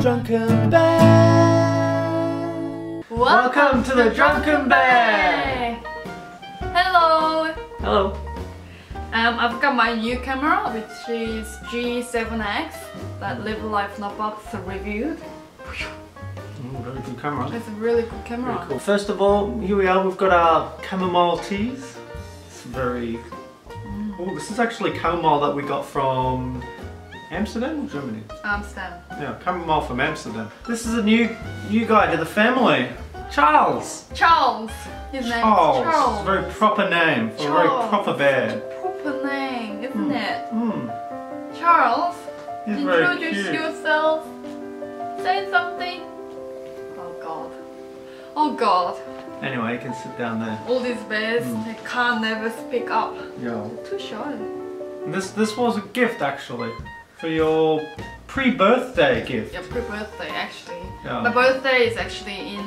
Drunken Bear! Welcome to the Drunken Bear! Hello! Hello! I've got my new camera, which is G7X that Live Life Not Box reviewed. Very good camera. It's a really good camera. Very cool. First of all, here we are, we've got our chamomile teas. It's very... Oh, this is actually chamomile that we got from Amsterdam or Germany? Amsterdam. Yeah, chamomile from Amsterdam. This is a new guy to the family. Charles! Charles! His name is Charles. Charles. It's a very proper name for a very proper bear. Proper name, isn't it? Mm. Charles, He's very introduce cute. yourself. Say something. Oh God. Oh God. Anyway, you can sit down there. All these bears, they can't never speak up. Yeah. They're too shy. And this was a gift actually for your pre-birthday gift. Yeah, pre-birthday actually. Yeah. My birthday is actually in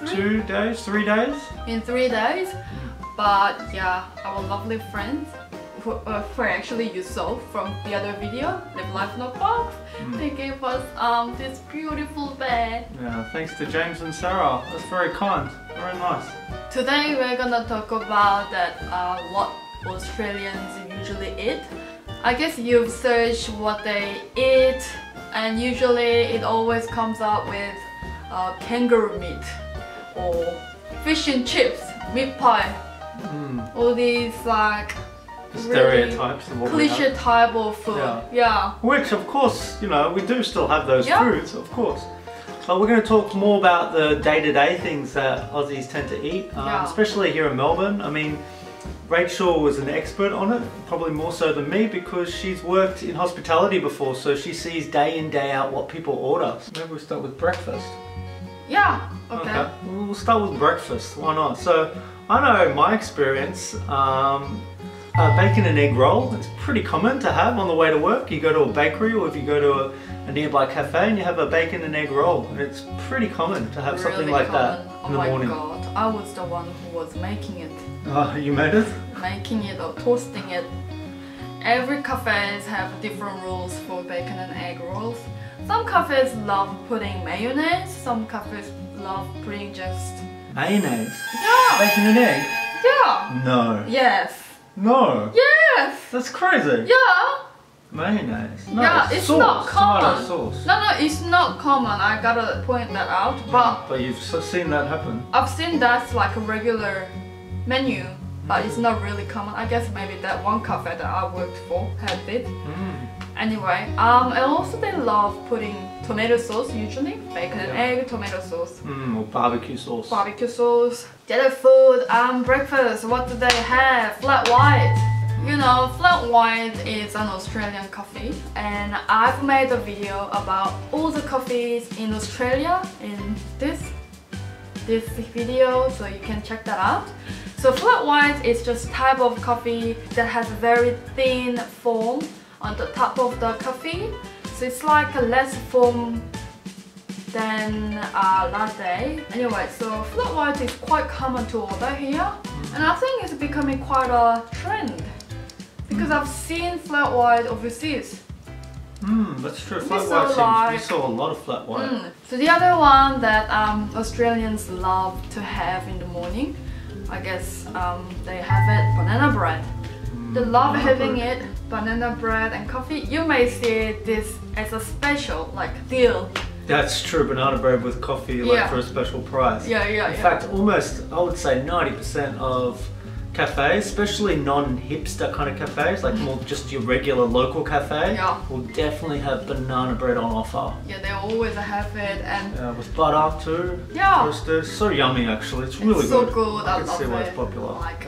2 days, 3 days? in 3 days. But yeah, our lovely friends who actually you saw from the other video, Live Life Not Box, they gave us this beautiful bear. Yeah, thanks to James and Sarah. That's very kind. Very nice. Today we're gonna talk about that what Australians usually eat. I guess you've searched what they eat, and usually it always comes up with kangaroo meat or fish and chips, meat pie. All these like Stereotypes of what we cliche have. type of food. Yeah. Which of course, you know, we do still have those Yeah. foods, of course. But we're going to talk more about the day-to-day things that Aussies tend to eat, especially here in Melbourne. I mean, Rachel was an expert on it, probably more so than me, because she's worked in hospitality before, so she sees day in, day out what people order. Maybe we'll start with breakfast. Yeah. Okay. We'll start with breakfast, why not? So, I know my experience, a bacon and egg roll, it's pretty common to have on the way to work. You go to a bakery or if you go to a nearby cafe and you have a bacon and egg roll. And it's pretty common to have something like that in the morning. Oh my God, I was the one who was making it. You made it? Making it or toasting it. Every cafes have different rules for bacon and egg rolls. Some cafes love putting mayonnaise, some cafes love putting just... Mayonnaise? Yeah! Bacon and egg? Yeah! No. Yes! No! Yes! That's crazy! Yeah! Mayonnaise? No, Yeah, it's sauce, not common. tomato sauce. No, it's not common. I gotta point that out. But you've seen that happen? I've seen that's like a regular menu, but it's not really common. I guess maybe that one cafe that I worked for had it. Anyway, and also they love putting tomato sauce usually, bacon and egg, tomato sauce. Or barbecue sauce. Barbecue sauce. The other food, breakfast, what do they have? Flat white. You know, flat white is an Australian coffee, and I've made a video about all the coffees in Australia in this video, so you can check that out. So flat white is just type of coffee that has a very thin foam on the top of the coffee. So it's like a less foam than a latte. Anyway, so flat white is quite common to order here, and I think it's becoming quite a trend because I've seen flat white overseas. That's true. Flat white we saw a lot of flat white. So the other one that Australians love to have in the morning, I guess they have it, banana bread. They love having it, banana bread and coffee. You may see this as a special, like deal. That's true, banana bread with coffee, like for a special price. In fact, almost, I would say 90% of cafes, especially non-hipster kind of cafes, like more just your regular local cafe, will definitely have banana bread on offer. Yeah, they always have it, and with butter too. Toasted. So yummy actually. It's really so good. good. I can see why it's popular. Like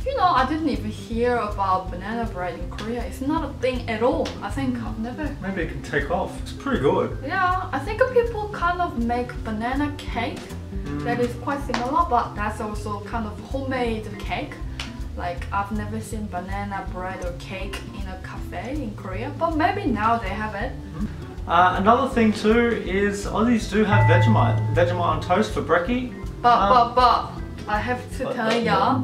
you know, I didn't even hear about banana bread in Korea. It's not a thing at all. I think I've never... Maybe it can take off. It's pretty good. Yeah, I think people kind of make banana cake. That is quite similar, but that's also kind of homemade cake. Like, I've never seen banana bread or cake in a cafe in Korea, but maybe now they have it. Another thing too is Aussies do have Vegemite on toast for brekkie. But I have to tell ya,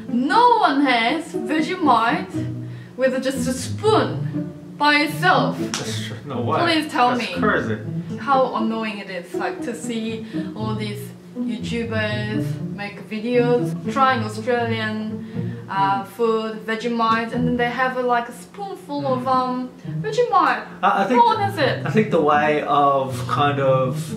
no one has Vegemite with just a spoon. by itself. No way. Please tell That's me crazy. how annoying it is, like to see all these YouTubers make videos trying Australian food, Vegemite, and then they have like a spoonful of Vegemite. I think, what is it? I think the way of kind of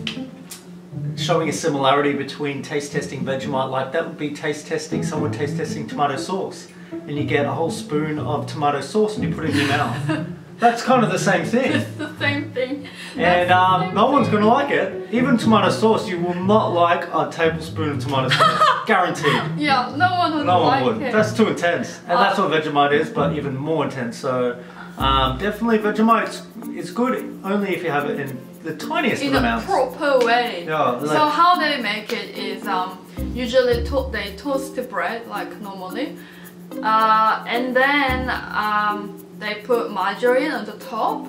showing a similarity between taste testing Vegemite like that would be taste testing tomato sauce, and you get a whole spoon of tomato sauce and you put it in your mouth. That's kind of the same thing. It's the same thing. And no one's going to like it. Even tomato sauce, you will not like a tablespoon of tomato sauce. Guaranteed. Yeah, no one would No one like would. it. That's too intense. And that's what Vegemite is, but even more intense. So definitely Vegemite is good only if you have it in the tiniest of amounts. In a proper way. Yeah, like, so how they make it is usually they toast the bread like normally. And then they put margarine on the top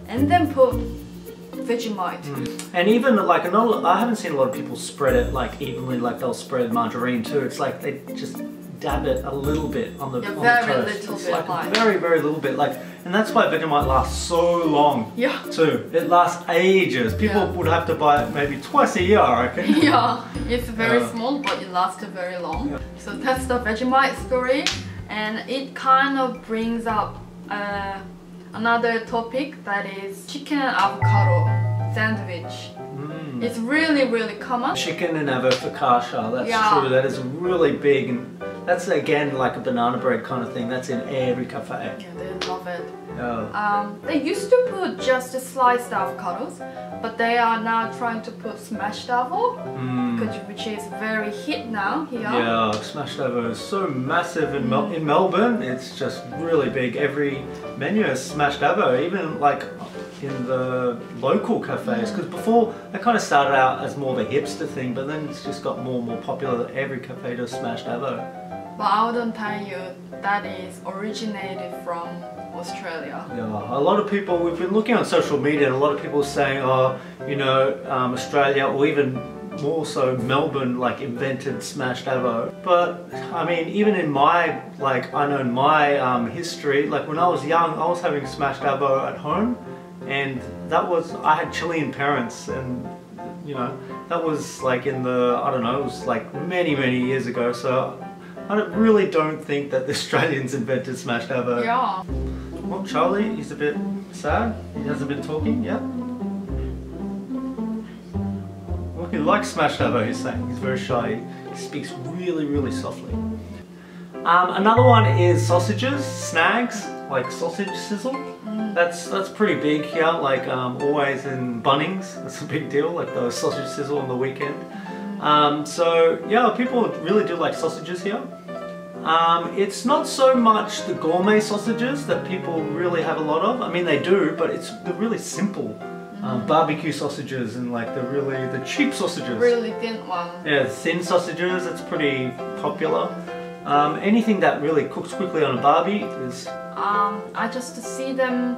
and then put Vegemite. And even like I haven't seen a lot of people spread it like evenly, like they'll spread margarine too. It's like they just dab it a little bit on the, very toast. little it's bit, like a very little bit, like, and that's why Vegemite lasts so long. Yeah. Too. It lasts ages. People would have to buy it maybe twice a year, I reckon. Yeah, it's very small, but it lasts very long. Yeah. So that's the Vegemite story, and it kind of brings up another topic, that is chicken and avocado sandwich. It's really common. Chicken and avocado, that's true. That is really big, and that's again like a banana bread kind of thing. That's in every cafe. Yeah, they love it. Yeah. They used to put just sliced avocados, but they are now trying to put smashed avo, which is very hit now here. Yeah, smashed avo is so massive in Melbourne. It's just really big. Every menu is smashed avo, even like in the local cafes, because before they kind of started out as more of a hipster thing, but then it's just got more and more popular that every cafe does smashed avo. But I wouldn't tell you that is originated from Australia. Yeah, a lot of people, we've been looking on social media and a lot of people are saying, oh, you know, Australia or even more so Melbourne like invented smashed avo. But I mean, even in my, like, I know in my history, like when I was young, I was having smashed avo at home, and that was, I had Chilean parents, and you know, that was like in the, I don't know, it was like many years ago, so I really don't think that the Australians invented smashed avo. Yeah. Well, Charlie, he's a bit sad, he hasn't been talking yet. Well, he likes smashed avo, he's saying, he's very shy, he speaks really softly. Another one is sausages, snags, like sausage sizzle. That's pretty big here, like always in Bunnings, that's a big deal, like the sausage sizzle on the weekend. So yeah, people really do like sausages here. It's not so much the gourmet sausages that people really have a lot of. I mean, they do, but it's the really simple barbecue sausages and like the cheap sausages. Really thin ones. Yeah, thin sausages, that's pretty popular. Anything that really cooks quickly on a barbie is... I just see them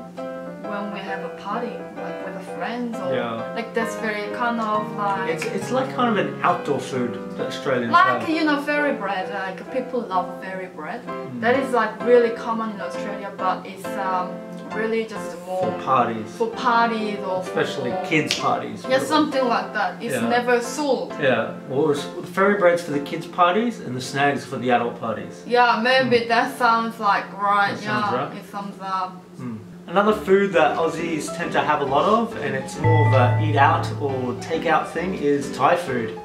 when we have a party, like with friends, or like that's very kind of like... It's like kind of an outdoor food that Australians like, have. you know, fairy bread, like people love fairy bread. That is like really common in Australia, but it's really just more... For parties. For parties or especially for kids' parties. Yeah, something like that. It's never sold. Yeah, or fairy bread's for the kids' parties and the snags for the adult parties. Yeah, maybe that sounds like right. That sounds right. It sums up. Another food that Aussies tend to have a lot of, and it's more of a eat out or take out thing, is Thai food.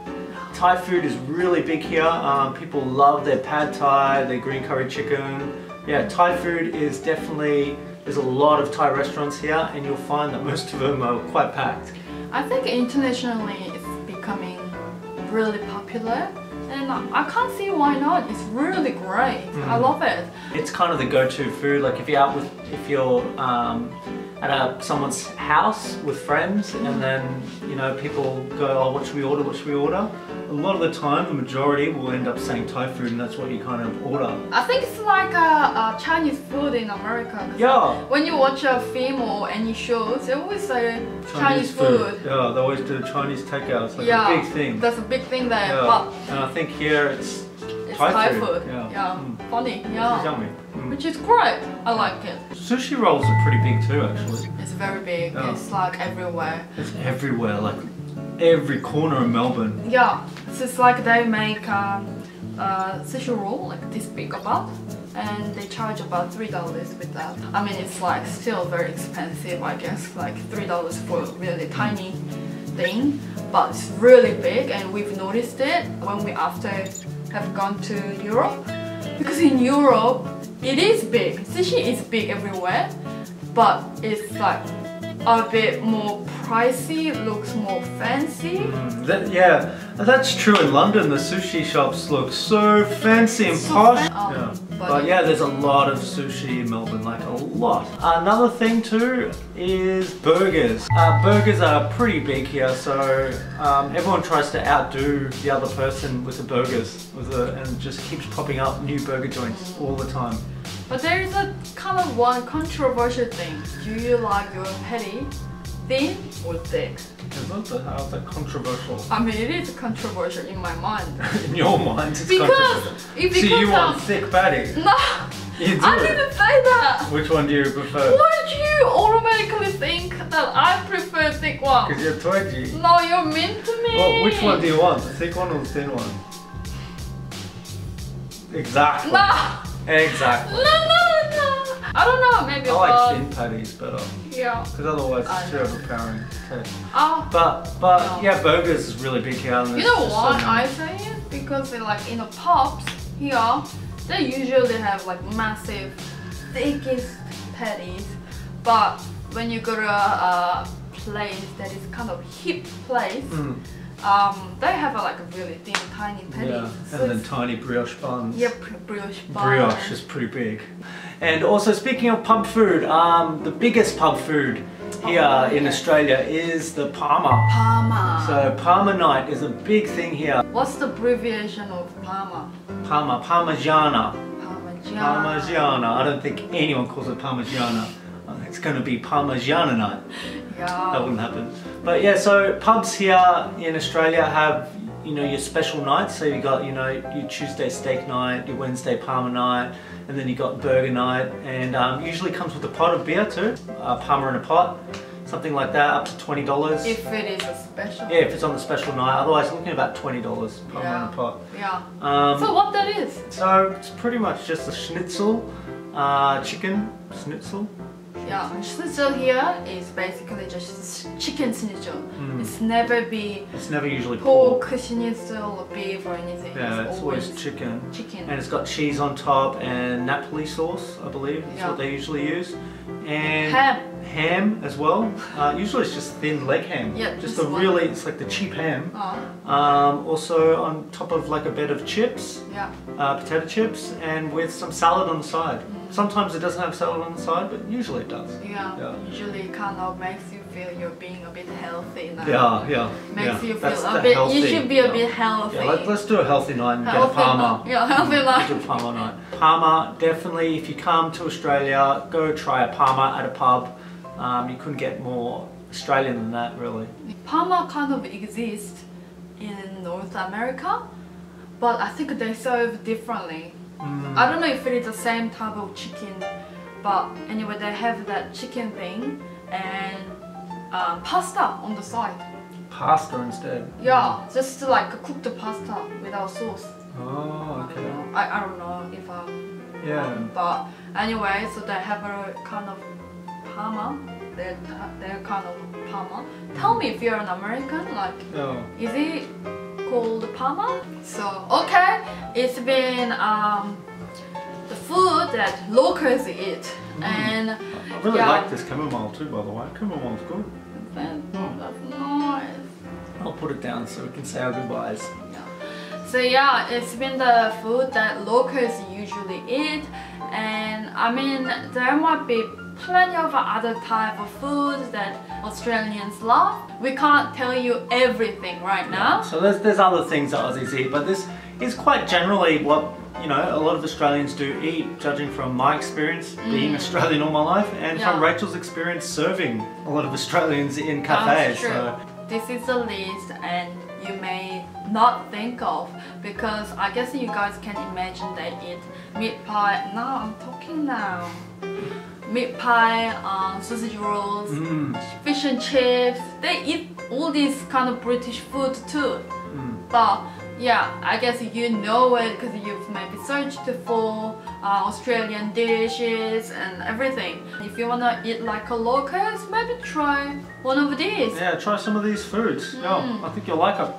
Thai food is really big here. People love their pad Thai, their green curry chicken. Yeah, Thai food is definitely, there's a lot of Thai restaurants here, and you'll find that most of them are quite packed. I think internationally it's becoming really popular, and I can't see why not. It's really great. I love it. It's kind of the go-to food. Like if you're at someone's house with friends, and then you know people go, oh, what should we order? What should we order? A lot of the time, the majority will end up saying Thai food, and that's what you kind of order. I think it's like a Chinese food in America. Yeah. When you watch a film or any shows, they always say Chinese food. Yeah, they always do Chinese takeout. It's like a big thing. That's a big thing there. Yeah. But and I think here it's Thai food. food. Yeah. Funny. Yeah. It's yummy. which is great. I like it. Sushi rolls are pretty big too, actually. It's very big. Yeah. It's like everywhere. It's everywhere, like every corner of Melbourne. Yeah, so it's like they make sushi roll like this big about, and they charge about $3 with that. I mean, it's like still very expensive, I guess, like $3 for a really tiny thing, but it's really big, and we've noticed it when we after have gone to Europe, because in Europe it is big. Sushi is big everywhere, but it's like a bit more pricey, looks more fancy. Yeah, that's true in London. The sushi shops look so fancy and posh. But yeah, there's a lot of sushi in Melbourne, like a lot. Another thing too is burgers. Burgers are pretty big here, so everyone tries to outdo the other person with the burgers, and just keeps popping up new burger joints all the time. But there is a kind of one controversial thing. Do you like your patty thin or thick? How's that controversial? I mean, it is controversial in my mind. In your mind, it's because controversial. So you want thick patty? No, you do. I didn't say that. Which one do you prefer? Why do you automatically think that I prefer thick one? Because you're twitchy. No, you're mean to me. Well, which one do you want? The thick one or the thin one? Exactly. No. Exactly. No. I don't know, maybe I like thin patties better. Yeah. Because otherwise it's too overpowering taste. No. But yeah, burgers is really big here. You know why I say it? Because they like in the pubs here, they usually have like massive, thickest patties. But when you go to a place that is kind of hip place, they have like a really thin, tiny patties. Yeah, so and then tiny brioche buns. Yeah, brioche buns. Brioche is pretty big. And also, speaking of pub food, the biggest pub food here in Australia is the Parma. Parma. So Parma night is a big thing here. What's the abbreviation of Parma? Parmigiana. Parmigiana. Parmigiana. I don't think anyone calls it Parmigiana. It's going to be Parmigiana night. Yeah. That wouldn't happen. But yeah, so pubs here in Australia have, you know, your special nights. So you got, you know, your Tuesday steak night, your Wednesday Parma night, and then you got burger night, and usually comes with a pot of beer too. Parma in a pot, something like that, up to $20. If it is a special. Yeah, if it's on the special night. Otherwise, looking at about $20 Parma in a pot. Yeah. So what that is? So it's pretty much just a schnitzel, chicken schnitzel. Yeah, schnitzel here is basically just chicken schnitzel. It's never usually pork schnitzel or beef or anything. Yeah, it's always chicken. Chicken. And it's got cheese on top and Napoli sauce, I believe, is what they usually use. And ham as well. Usually it's just thin leg ham. Yeah, just it's like the cheap ham. Oh. Also on top of like a bed of chips. Yeah. Potato chips, and with some salad on the side. Sometimes it doesn't have salad on the side, but usually it does. Yeah. Usually it kind of makes you feel you're being a bit healthy now. Yeah. Makes you feel a bit, you should be a bit healthy. Yeah, let's do a healthy night and get a Parma. Yeah, healthy night. Do a Parma night. Parma, definitely, if you come to Australia, go try a Parma at a pub. You couldn't get more Australian than that, really. Parma kind of exists in North America, but I think they serve differently. I don't know if it is the same type of chicken, but anyway, they have that chicken thing and pasta on the side. Pasta instead? Yeah, just like cook the pasta without sauce. Oh, okay. I don't know if I'm but anyway, so they have a kind of Parma. They're kind of Parma. Tell me if you're an American, like, is it called Parma? So, okay, it's been the food that locals eat. And I really like this chamomile too, by the way. Chamomile's good. That's nice. I'll put it down so we can say our goodbyes. So yeah, it's been the food that locals usually eat, and I mean there might be plenty of other type of food that Australians love. We can't tell you everything right now. So there's other things that Aussies eat, but this is quite generally what, you know, a lot of Australians do eat, judging from my experience being Australian all my life, and from Rachel's experience serving a lot of Australians in cafes. That's true. So this is the list, and you may not think of, because I guess you guys can imagine they eat meat pie. Now I'm talking now. Meat pie, sausage rolls, fish and chips. They eat all these kind of British food too. But yeah, I guess you know it because you've maybe searched for Australian dishes and everything. If you wanna eat like a locals, maybe try one of these. Yeah, try some of these foods. Yeah, I think you'll like it.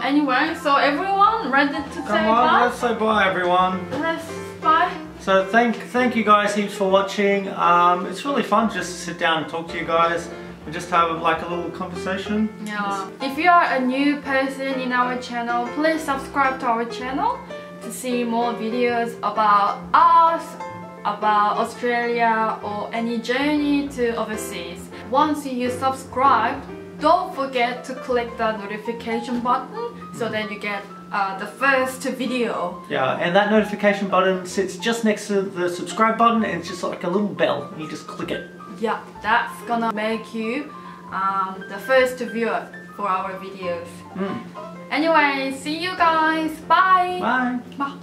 Anyway, so everyone ready to say bye? Come on, let's say bye, everyone. Let's bye. So thank you guys heaps for watching. It's really fun just to sit down and talk to you guys and just have like a little conversation. Yeah. If you are a new person in our channel, please subscribe to our channel to see more videos about us, about Australia, or any journey to overseas. Once you subscribe, don't forget to click the notification button so that you get the first video. Yeah, and that notification button sits just next to the subscribe button, and it's just like a little bell. You just click it. Yeah, that's gonna make you the first viewer for our videos. Anyway, see you guys. Bye. Bye. Bye.